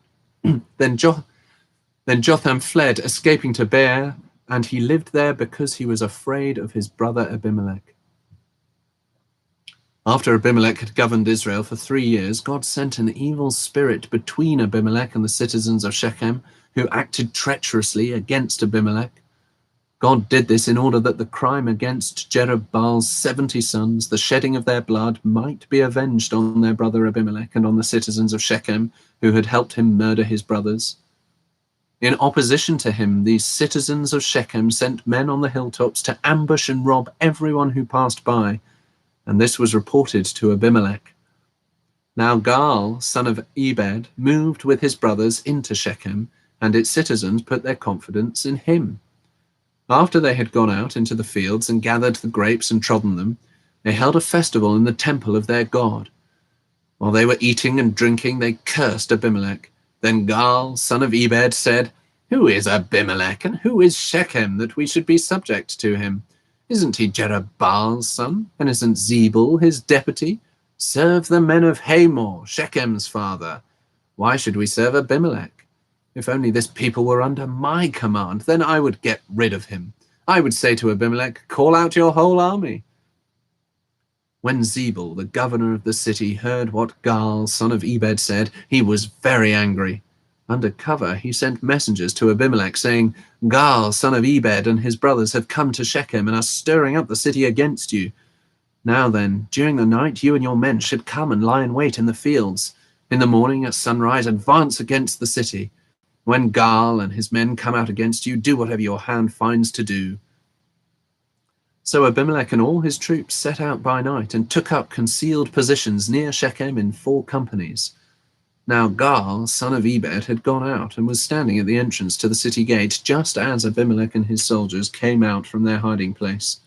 Then Jotham fled, escaping to Beer, and he lived there because he was afraid of his brother Abimelech. After Abimelech had governed Israel for 3 years, God sent an evil spirit between Abimelech and the citizens of Shechem, who acted treacherously against Abimelech. God did this in order that the crime against Jerubbaal's 70 sons, the shedding of their blood, might be avenged on their brother Abimelech and on the citizens of Shechem, who had helped him murder his brothers. In opposition to him, these citizens of Shechem sent men on the hilltops to ambush and rob everyone who passed by, and this was reported to Abimelech. Now Gaal, son of Ebed, moved with his brothers into Shechem, and its citizens put their confidence in him. After they had gone out into the fields and gathered the grapes and trodden them, they held a festival in the temple of their God. While they were eating and drinking, they cursed Abimelech. Then Gaal, son of Ebed, said, "Who is Abimelech, and who is Shechem, that we should be subject to him? Isn't he Jerubaal's son, and isn't Zebul his deputy? Serve the men of Hamor, Shechem's father. Why should we serve Abimelech? If only this people were under my command, then I would get rid of him. I would say to Abimelech, call out your whole army." When Zebul, the governor of the city, heard what Gaal, son of Ebed, said, he was very angry. Under cover, he sent messengers to Abimelech, saying, "Gaal, son of Ebed, and his brothers have come to Shechem and are stirring up the city against you. Now then, during the night, you and your men should come and lie in wait in the fields. In the morning at sunrise, advance against the city. When Gaal and his men come out against you, do whatever your hand finds to do." So Abimelech and all his troops set out by night and took up concealed positions near Shechem in 4 companies. Now Gaal, son of Ebed, had gone out and was standing at the entrance to the city gate just as Abimelech and his soldiers came out from their hiding place.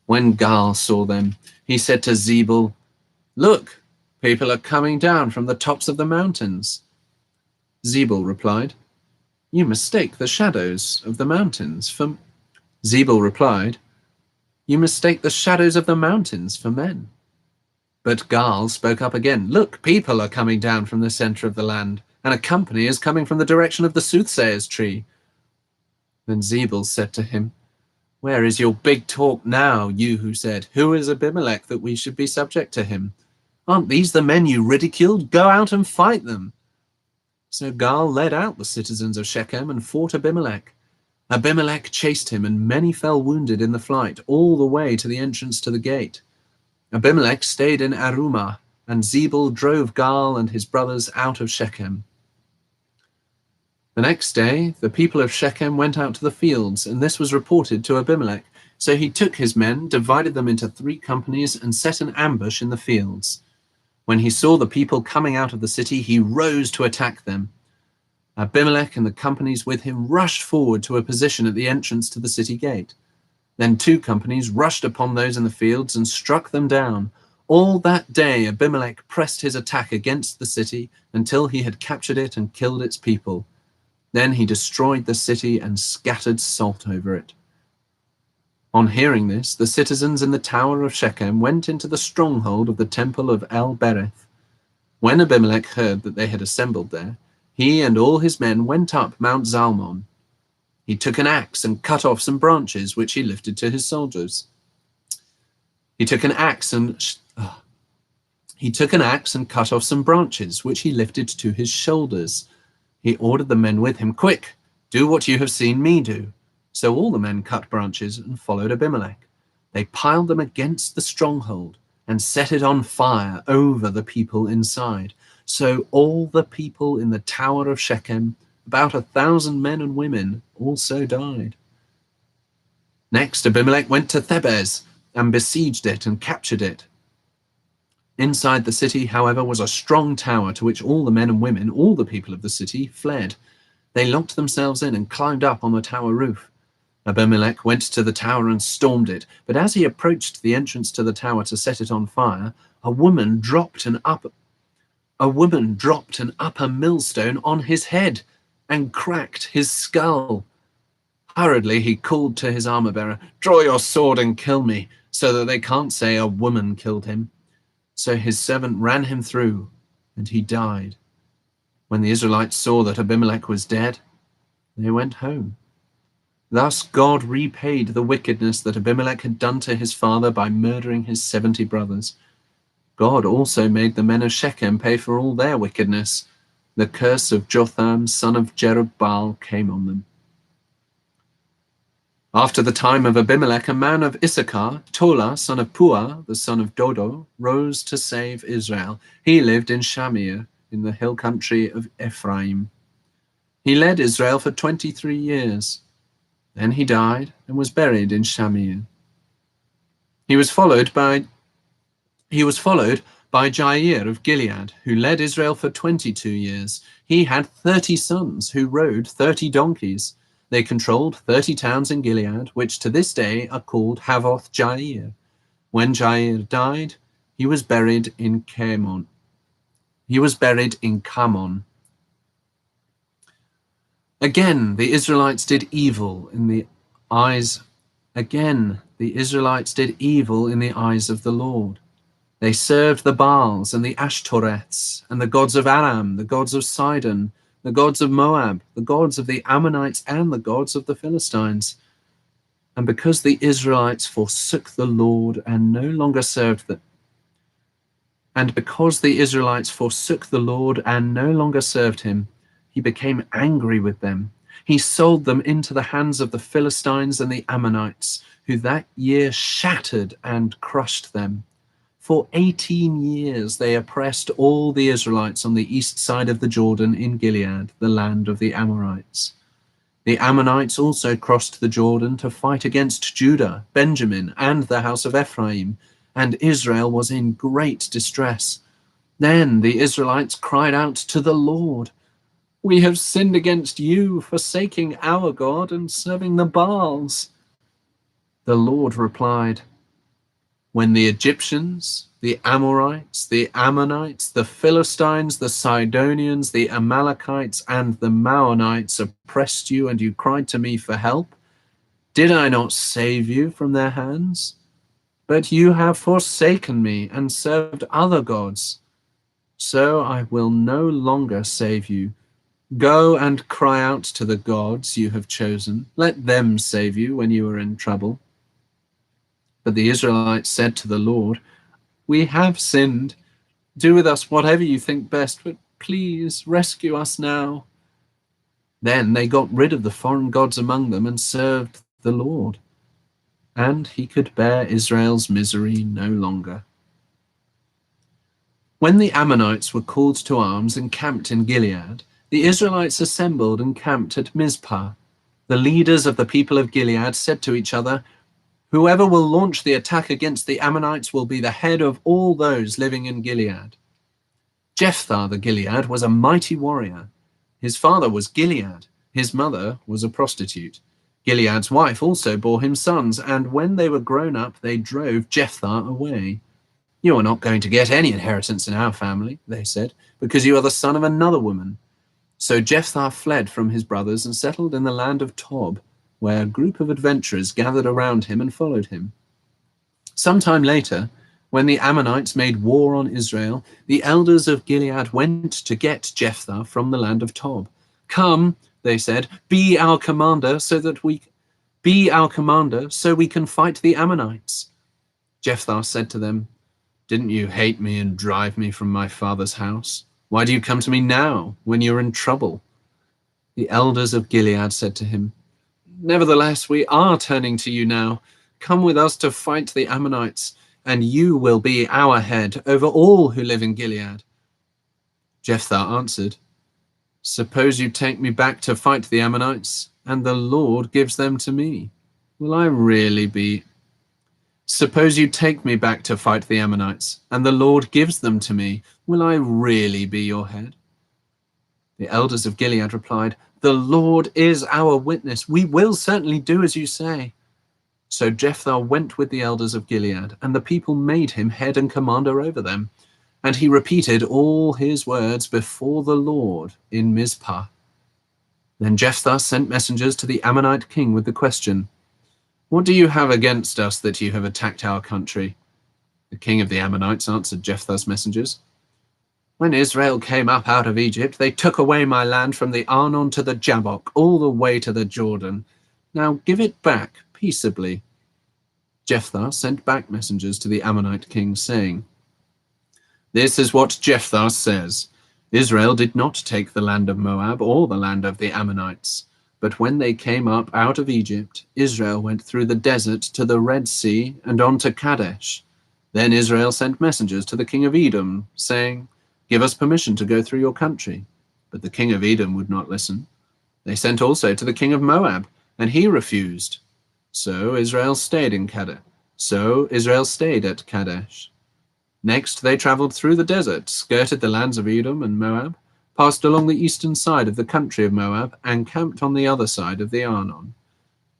When Gaal saw them, he said to Zebul, "Look, people are coming down from the tops of the mountains." Zebul replied, "You mistake the shadows of the mountains for..." Zebul replied, "You mistake the shadows of the mountains for men." But Gaal spoke up again, "Look, people are coming down from the center of the land, and a company is coming from the direction of the soothsayer's tree." Then Zebul said to him, "Where is your big talk now, you who said, 'Who is Abimelech that we should be subject to him?' Aren't these the men you ridiculed? Go out and fight them." So Gaal led out the citizens of Shechem and fought Abimelech. Abimelech chased him, and many fell wounded in the flight, all the way to the entrance to the gate. Abimelech stayed in Arumah, and Zebul drove Gaal and his brothers out of Shechem. The next day, the people of Shechem went out to the fields, and this was reported to Abimelech. So he took his men, divided them into 3 companies, and set an ambush in the fields. When he saw the people coming out of the city, he rose to attack them. Abimelech and the companies with him rushed forward to a position at the entrance to the city gate. Then 2 companies rushed upon those in the fields and struck them down. All that day, Abimelech pressed his attack against the city until he had captured it and killed its people. Then he destroyed the city and scattered salt over it. On hearing this, the citizens in the tower of Shechem went into the stronghold of the temple of El-Berith. When Abimelech heard that they had assembled there, he and all his men went up Mount Zalmon. He took an axe and cut off some branches, which he lifted to his soldiers. He took an axe and cut off some branches, which he lifted to his shoulders. He ordered the men with him, "Quick, do what you have seen me do." So all the men cut branches and followed Abimelech. They piled them against the stronghold and set it on fire over the people inside. So all the people in the tower of Shechem, about 1,000 men and women, also died. Next, Abimelech went to Thebez and besieged it and captured it. Inside the city, however, was a strong tower to which all the men and women, all the people of the city, fled. They locked themselves in and climbed up on the tower roof. Abimelech went to the tower and stormed it, but as he approached the entrance to the tower to set it on fire, a woman dropped an upper millstone on his head and cracked his skull. Hurriedly, he called to his armor-bearer, "Draw your sword and kill me, so that they can't say a woman killed him." So his servant ran him through, and he died. When the Israelites saw that Abimelech was dead, they went home. Thus God repaid the wickedness that Abimelech had done to his father by murdering his 70 brothers. God also made the men of Shechem pay for all their wickedness. The curse of Jotham, son of Jerubbaal, came on them. After the time of Abimelech, a man of Issachar, Tola, son of Puah, the son of Dodo, rose to save Israel. He lived in Shamir, in the hill country of Ephraim. He led Israel for 23 years. Then he died and was buried in Shamir. He was followed by by Jair of Gilead, who led Israel for 22 years. He had 30 sons who rode 30 donkeys. They controlled 30 towns in Gilead, which to this day are called Havoth Jair. When Jair died, he was buried in Carmon. Again, the Israelites did evil in the eyes of the Lord. They served the Baals and the Ashtoreths and the gods of Aram, the gods of Sidon, the gods of Moab, the gods of the Ammonites, and the gods of the Philistines. And because the Israelites forsook the Lord and no longer served them, he became angry with them. He sold them into the hands of the Philistines and the Ammonites, who that year shattered and crushed them. For 18 years they oppressed all the Israelites on the east side of the Jordan in Gilead, the land of the Amorites. The Ammonites also crossed the Jordan to fight against Judah, Benjamin, and the house of Ephraim, and Israel was in great distress. Then the Israelites cried out to the Lord, "We have sinned against you, forsaking our God and serving the Baals." The Lord replied, "When the Egyptians, the Amorites, the Ammonites, the Philistines, the Sidonians, the Amalekites, and the Maonites oppressed you and you cried to me for help, did I not save you from their hands? But you have forsaken me and served other gods. So I will no longer save you. Go and cry out to the gods you have chosen. Let them save you when you are in trouble." But the Israelites said to the Lord, "We have sinned. Do with us whatever you think best, but please rescue us now." Then they got rid of the foreign gods among them and served the Lord. And he could bear Israel's misery no longer. When the Ammonites were called to arms and camped in Gilead, the Israelites assembled and camped at Mizpah. The leaders of the people of Gilead said to each other, "Whoever will launch the attack against the Ammonites will be the head of all those living in Gilead." Jephthah the Gilead was a mighty warrior. His father was Gilead. His mother was a prostitute. Gilead's wife also bore him sons, and when they were grown up, they drove Jephthah away. "You are not going to get any inheritance in our family," they said, "because you are the son of another woman." So Jephthah fled from his brothers and settled in the land of Tob, where a group of adventurers gathered around him and followed him. Sometime later, when the Ammonites made war on Israel, the elders of Gilead went to get Jephthah from the land of Tob. "Come," they said, be our commander so we can fight the Ammonites." Jephthah said to them, "Didn't you hate me and drive me from my father's house? Why do you come to me now when you're in trouble?" The elders of Gilead said to him, "Nevertheless, we are turning to you now. Come with us to fight the Ammonites, and you will be our head over all who live in Gilead." Jephthah answered, "Suppose you take me back to fight the Ammonites, and the Lord gives them to me. Suppose you take me back to fight the Ammonites, and the Lord gives them to me. Will I really be your head?" The elders of Gilead replied, "The Lord is our witness. We will certainly do as you say." So Jephthah went with the elders of Gilead, and the people made him head and commander over them. And he repeated all his words before the Lord in Mizpah. Then Jephthah sent messengers to the Ammonite king with the question, "What do you have against us that you have attacked our country?" The king of the Ammonites answered Jephthah's messengers, "When Israel came up out of Egypt, they took away my land from the Arnon to the Jabbok, all the way to the Jordan. Now give it back peaceably." Jephthah sent back messengers to the Ammonite king, saying, "This is what Jephthah says. Israel did not take the land of Moab or the land of the Ammonites. But when they came up out of Egypt, Israel went through the desert to the Red Sea and on to Kadesh. Then Israel sent messengers to the king of Edom, saying, 'Give us permission to go through your country.' But the king of Edom would not listen. They sent also to the king of Moab, and he refused. So Israel stayed at Kadesh. Next they travelled through the desert, skirted the lands of Edom and Moab, passed along the eastern side of the country of Moab, and camped on the other side of the Arnon.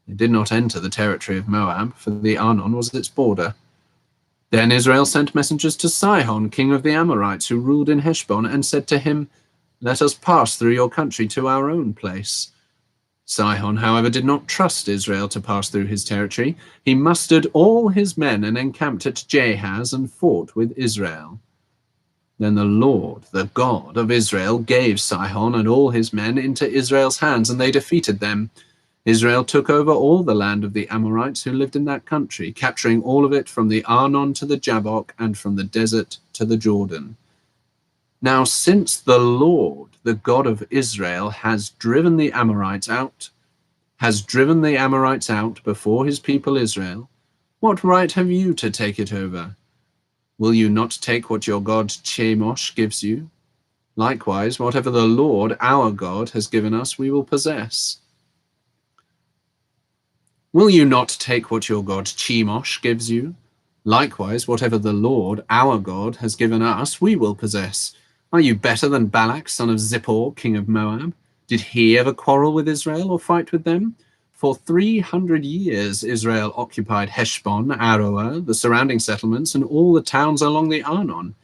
They did not enter the territory of Moab, for the Arnon was its border. Then Israel sent messengers to Sihon, king of the Amorites, who ruled in Heshbon, and said to him, "Let us pass through your country to our own place." Sihon, however, did not trust Israel to pass through his territory. He mustered all his men and encamped at Jahaz and fought with Israel. Then the Lord, the God of Israel, gave Sihon and all his men into Israel's hands, and they defeated them. Israel took over all the land of the Amorites who lived in that country, capturing all of it from the Arnon to the Jabbok and from the desert to the Jordan. Now, since the Lord, the God of Israel, has driven the Amorites out before his people Israel, what right have you to take it over? Will you not take what your god Chemosh gives you? Likewise, whatever the Lord, our God, has given us, we will possess. Will you not take what your god Chemosh gives you? Likewise, whatever the Lord, our God, has given us, we will possess. Are you better than Balak, son of Zippor, king of Moab? Did he ever quarrel with Israel or fight with them? For 300 years Israel occupied Heshbon, Aroer, the surrounding settlements, and all the towns along the Arnon.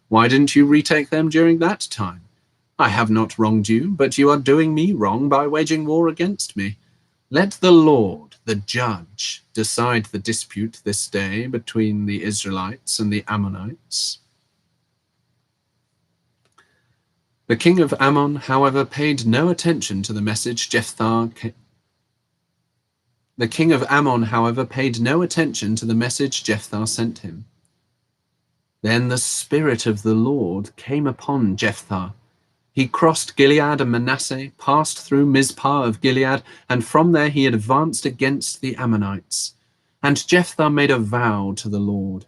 Why didn't you retake them during that time? I have not wronged you, but you are doing me wrong by waging war against me. Let the Lord, the judge, decide the dispute this day between the Israelites and the Ammonites. The king of Ammon, however, paid no attention to the message Jephthah sent him. Then the Spirit of the Lord came upon Jephthah. He crossed Gilead and Manasseh, passed through Mizpah of Gilead, and from there he advanced against the Ammonites. And Jephthah made a vow to the Lord.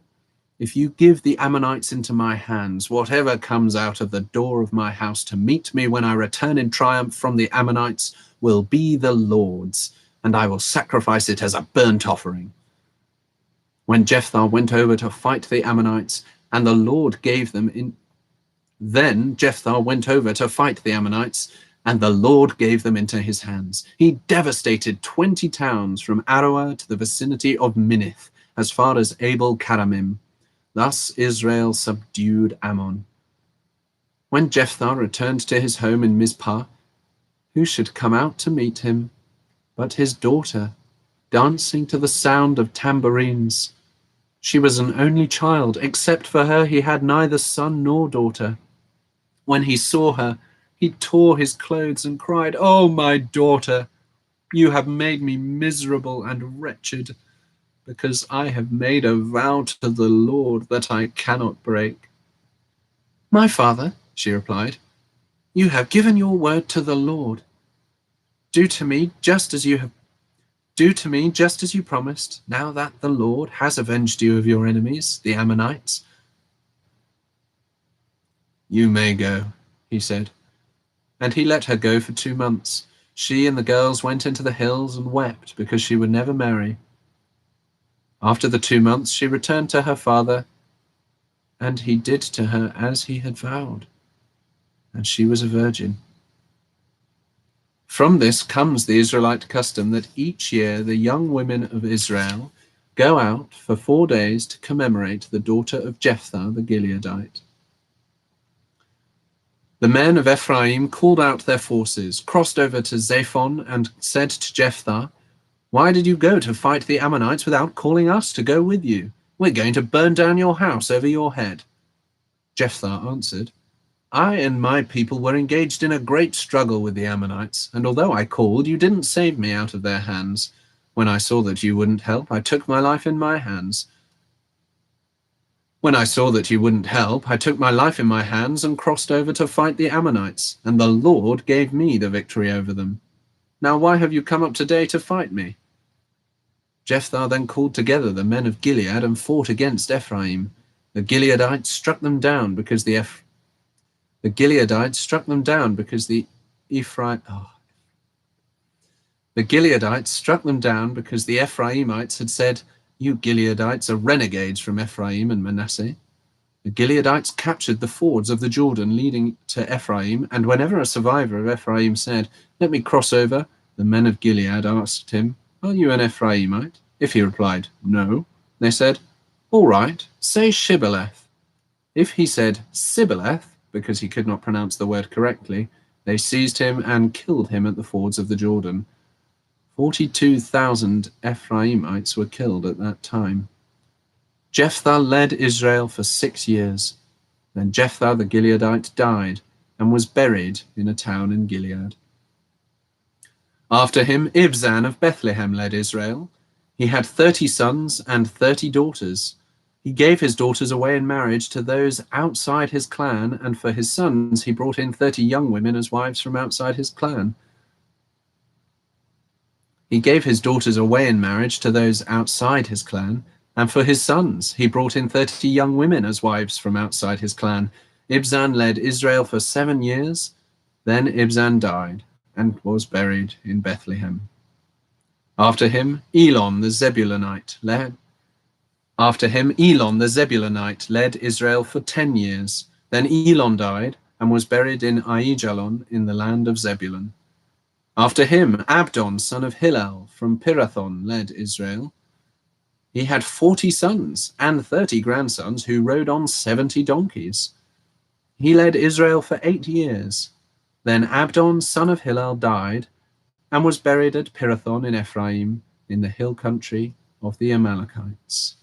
If you give the Ammonites into my hands, whatever comes out of the door of my house to meet me when I return in triumph from the Ammonites will be the Lord's, and I will sacrifice it as a burnt offering. When Jephthah went over to fight the Ammonites, and the Lord gave them in... Then Jephthah went over to fight the Ammonites, and the Lord gave them into his hands. He devastated 20 towns from Aroer to the vicinity of Minnith, as far as Abel Karamim. Thus Israel subdued Ammon. When Jephthah returned to his home in Mizpah, who should come out to meet him but his daughter, dancing to the sound of tambourines? She was an only child. Except for her, he had neither son nor daughter. When he saw her, he tore his clothes and cried, "Oh, my daughter, you have made me miserable and wretched, because I have made a vow to the Lord that I cannot break." "My father," she replied, "you have given your word to the Lord. Do to me just as you promised, now that the Lord has avenged you of your enemies, the Ammonites." "You may go," he said. And he let her go for 2 months. She and the girls went into the hills and wept because she would never marry. After the 2 months, she returned to her father, and he did to her as he had vowed, and she was a virgin. From this comes the Israelite custom that each year the young women of Israel go out for 4 days to commemorate the daughter of Jephthah the Gileadite. The men of Ephraim called out their forces, crossed over to Zaphon, and said to Jephthah, "Why did you go to fight the Ammonites without calling us to go with you? We're going to burn down your house over your head." Jephthah answered, "I and my people were engaged in a great struggle with the Ammonites, and although I called, you didn't save me out of their hands. When I saw that you wouldn't help, I took my life in my hands. and crossed over to fight the Ammonites, and the Lord gave me the victory over them. Now why have you come up today to fight me?" Jephthah then called together the men of Gilead and fought against Ephraim. The Gileadites struck them down because the Ephraimites had said, "You Gileadites are renegades from Ephraim and Manasseh." The Gileadites captured the fords of the Jordan leading to Ephraim, and whenever a survivor of Ephraim said, "Let me cross over," the men of Gilead asked him, "Are you an Ephraimite?" If he replied, "No," they said, "All right, say Shibboleth." If he said Sibboleth, because he could not pronounce the word correctly, they seized him and killed him at the fords of the Jordan. 42,000 Ephraimites were killed at that time. Jephthah led Israel for 6 years. Then Jephthah the Gileadite died and was buried in a town in Gilead. After him, Ibzan of Bethlehem led Israel. He had 30 sons and 30 daughters. He gave his daughters away in marriage to those outside his clan, and for his sons he brought in 30 young women as wives from outside his clan. He gave his daughters away in marriage to those outside his clan, and for his sons he brought in 30 young women as wives from outside his clan. Ibzan led Israel for 7 years. Then Ibzan died and was buried in Bethlehem. After him, Elon the Zebulunite led Israel for 10 years. Then Elon died and was buried in Aijalon in the land of Zebulun. After him, Abdon, son of Hillel, from Pirathon, led Israel. He had 40 sons and 30 grandsons who rode on 70 donkeys. He led Israel for 8 years. Then Abdon, son of Hillel, died and was buried at Pirathon in Ephraim, in the hill country of the Amalekites.